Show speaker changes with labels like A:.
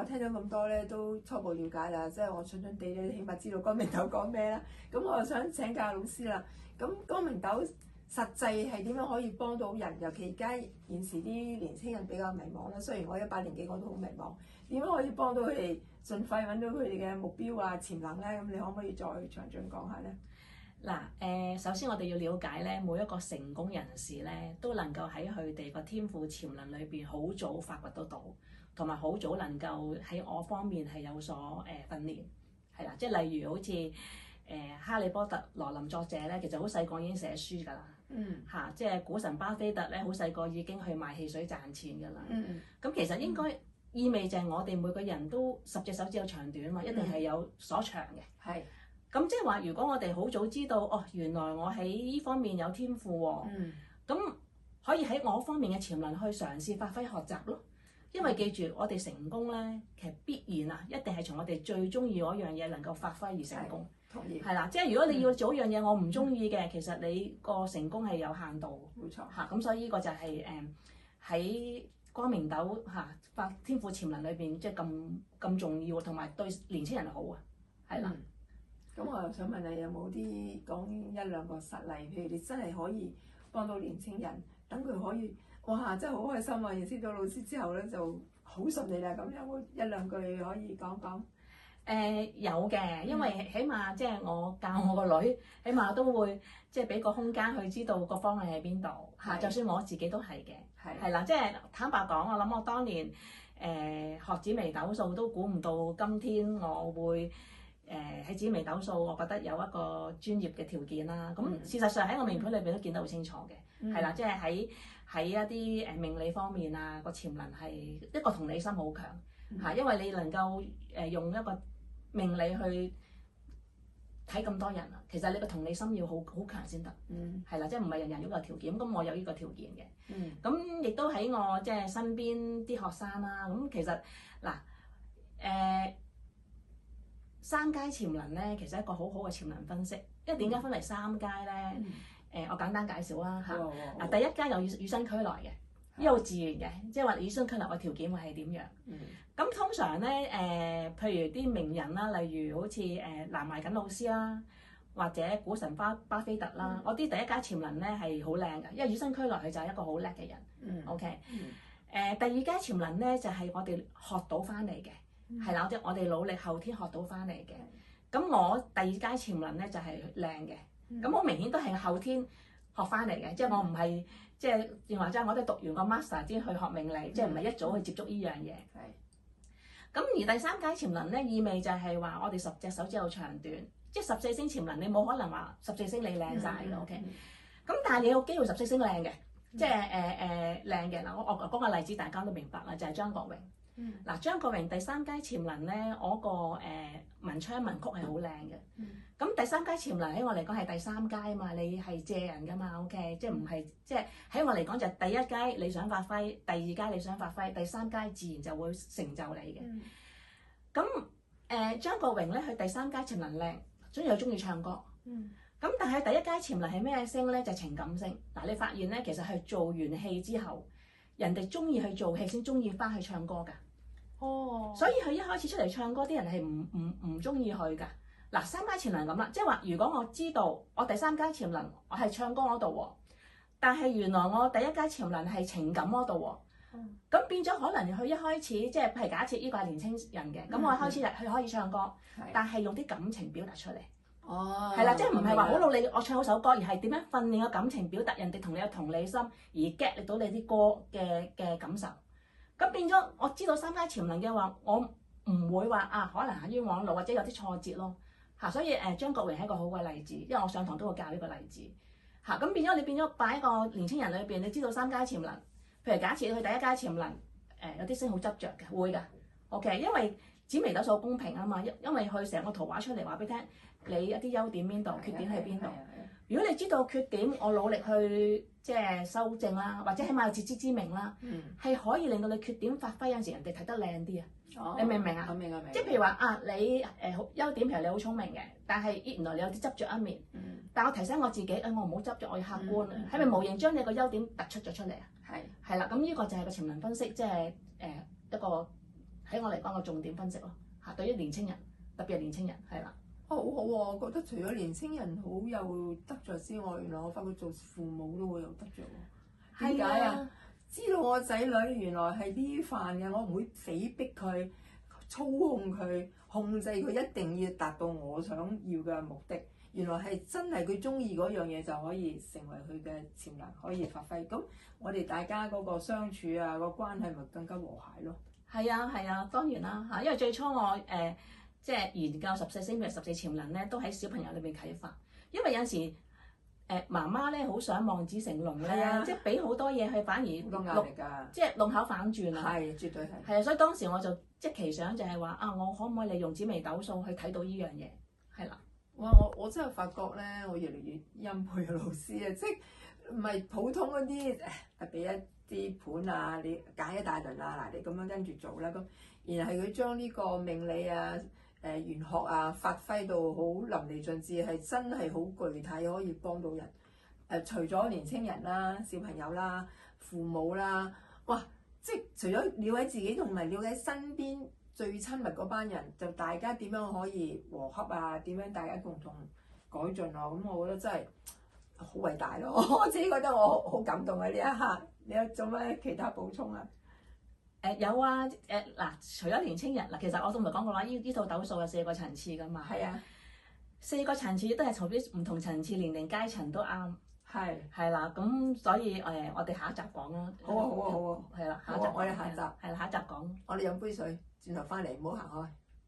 A: 聽咗咁多咧，都初步了解啦，即係我蠢蠢地咧，起碼知道光明豆講咩啦。咁我就想請教老師啦。咁光明豆實際係點樣可以幫到人？尤其而家現時啲年青人比較迷茫啦。雖然我18年幾我都好迷茫，點樣可以幫到佢哋盡快揾到佢哋嘅目標啊、潛能咧？咁你可唔可以再詳盡講下咧？
B: 嗱，首先我哋要了解咧，每一個成功人士咧，都能夠喺佢哋個天賦潛能裏邊好早發掘得到，同埋好早能夠喺我方面係有所訓練，係啦，即係例如好似哈利波特羅琳作者咧，其實好細個已經寫書㗎啦，嚇，即係股神巴菲特咧，好細個已經去賣汽水賺錢㗎啦，咁其實應該意味就係我哋每個人都10隻手指有長短嘛，一定係有所長嘅。
A: 係。
B: 咁即係話，如果我哋好早知道，哦，原來我喺呢方面有天賦喎，咁可以喺我方面嘅潛能去嘗試發揮學習咯。因為記住，我哋成功咧，其實必然啊，一定係從我哋最中意嗰樣嘢能夠發揮而成功。
A: 同意。
B: 係啦，即係如果你要做一樣嘢我唔中意嘅，其實你個成功係有限度。
A: 冇錯。
B: 嚇，咁所以呢個就係喺光明豆發天賦潛能裏邊，即係咁重要，同埋對年青人好啊，係啦。
A: 咁我又想問你有冇啲講1、2個實例，譬如你真係可以幫到年青人，等佢可以哇真係好開心啊！認識到老師之後咧就好順利啦。咁有冇1、2句可以講講？
B: 有嘅，因為起碼即係我教我個女，起碼都會即係俾個空間去知道個方向喺邊度嚇。就算我自己都係嘅，係啦，即係坦白講，我諗我當年學紫微斗數都估唔到，今天我會喺紫微斗數，我覺得有一個專業嘅條件啦。咁事實上喺我命盤裏邊都見得好清楚嘅，係啦，即係喺一啲命理方面啊，個潛能係一個同理心好強嚇，因為你能夠用一個命理去睇咁多人啊，其實你個同理心要好強先得，係啦，即係唔係人人有呢個條件，咁我有呢個條件嘅，咁亦都喺我即係身邊啲學生啦，咁其實嗱3階潛能咧，其實係一個好好嘅潛能分析，因為點解分為3階咧？我簡單介紹啦嚇。嗱，第1階有與生俱來嘅，呢個好自然嘅，即係話與生俱來嘅條件會係點樣？咁通常咧譬如啲名人啦，例如好似藍懷瑾老師啦，或者股神巴菲特啦，我啲第1階潛能咧係好靚嘅，因為與生俱來佢就係一個好叻嘅人。OK。第2階潛能咧就係我哋學到翻嚟嘅。係啦，我哋努力後天學到翻嚟嘅。咁我第2階潛能咧就係靚嘅。咁好明顯都係後天學翻嚟嘅，即係我唔係即係認為即係我都讀完個 master 先去學命理，即係唔係一早去接觸呢樣嘢。咁而第3階潛能咧，意味就係話我哋10隻手指有長短，即係14星潛能，你冇可能話14星你靚晒嘅。OK。咁但係你有機會14星靚嘅，即係靚嘅。嗱，我講個例子大家都明白啦，就係張國榮。嗱，張國榮第3階潛能咧，我個文昌文曲係好靚嘅。咁第3階潛能喺我嚟講係第3階啊嘛，你係借人噶嘛 ，OK， 即係唔係即係喺我嚟講就係第1階你想發揮，第2階你想發揮，第3階自然就會成就你嘅。咁張國榮咧，佢第3階潛能靚，所以又中意唱歌。咁但係第1階潛能係咩星咧？就係情感星。嗱，你發現咧，其實係做完戲之後，人哋中意去做戲先中意翻去唱歌㗎。所以佢一開始出嚟唱歌，啲人係唔中意佢㗎。嗱，3階潛能咁啦，即係話如果我知道我第3階潛能我係唱歌嗰度喎，但係原來我第1階潛能係情感嗰度喎，咁變咗可能佢一開始即係譬如假設呢個係年青人嘅，咁我一開始佢可以唱歌，但係用啲感情表達出嚟。係啦，即係唔係話好努力我唱好首歌，而係點樣訓練個感情表達，人哋同你有同理心而 get 到你啲歌嘅感受。咁變咗，我知道3階潛能嘅話，我唔會話可能行冤枉路或者有啲挫折咯嚇。所以張國榮係一個好嘅例子，因為我上堂都會教呢個例子嚇。咁變咗你變咗擺喺個年青人裏邊，你知道3階潛能，譬如假設佢第1階潛能有啲星好執着嘅，會㗎。OK， 因為紫微斗數公平啊嘛，因為佢成個圖畫出嚟話俾你聽，你一啲優點邊度，缺點喺邊度。如果你知道缺點，我努力去即係修正啦，或者起碼有自知之明啦，係可以令到你缺點發揮，有陣時人哋睇得靚啲啊！你明唔明啊？
A: 明。
B: 即係譬如話你優點，譬如你好聰明嘅，但係原來你有啲執着一面。但我提醒我自己，我唔好執着，我要客觀。係咪無形將你個優點突出咗出嚟啊？係啦，咁呢個就係個潛能分析，即係一個喺我嚟講個重點分析咯嚇。對於年青人，特別係年青人係啦。
A: 好好喎，我覺得除咗年青人好有得着之外，原來我發覺做父母都會有得着喎。點解啊？知道我仔女原來係呢飯嘅，我唔會死逼佢、操控佢、控制佢，一定要達到我想要嘅目的。原來係真係佢中意嗰樣嘢就可以成為佢嘅潛能，可以發揮。咁我哋大家嗰個相處啊，個關係咪更加和諧咯。
B: 係啊係啊，當然啦嚇，因為最初我即係研究14星座14潛能咧，都喺小朋友裏邊啟發。因為有陣時媽媽咧好想望子成龍咧，即係俾好多嘢佢，反而
A: 好多壓力㗎，
B: 即係弄巧反轉啊。
A: 係，絕對係。
B: 係啊，所以當時我就即係奇想就係話啊，我可唔可以利用紫微斗數去睇到呢樣嘢？係啦。
A: 哇！我真係發覺咧，我越嚟越欽佩老師啊，即係唔係普通嗰啲俾一啲盤啊，你解一大輪啊，嗱你咁樣跟住做啦咁，然後係佢將呢個命理啊、玄學啊發揮到好淋漓盡致，係真係好具體可以幫到人。除咗年青人啦、小朋友啦、父母啦，哇！即係除咗了解自己同埋了解身邊最親密嗰班人，就大家點樣可以和洽啊？點樣大家共同改進啊？咁我覺得真係好偉大咯！我自己覺得我好感動啊！呢一刻，你有做咩其他補充啊？
B: 有啊，嗱，除咗年青人嗱，其實我都唔係講過啦，呢套斗數有4個層次㗎嘛。
A: 係啊
B: ，4個層次都係從啲唔同層次、年齡階層都啱。係啦，咁所以我哋下一集講啦。
A: 好啊好啊好啊。
B: 係啦，
A: 下一集我哋下一集
B: 係啦，下一集講。
A: 我哋飲杯水，轉頭翻嚟唔好行開。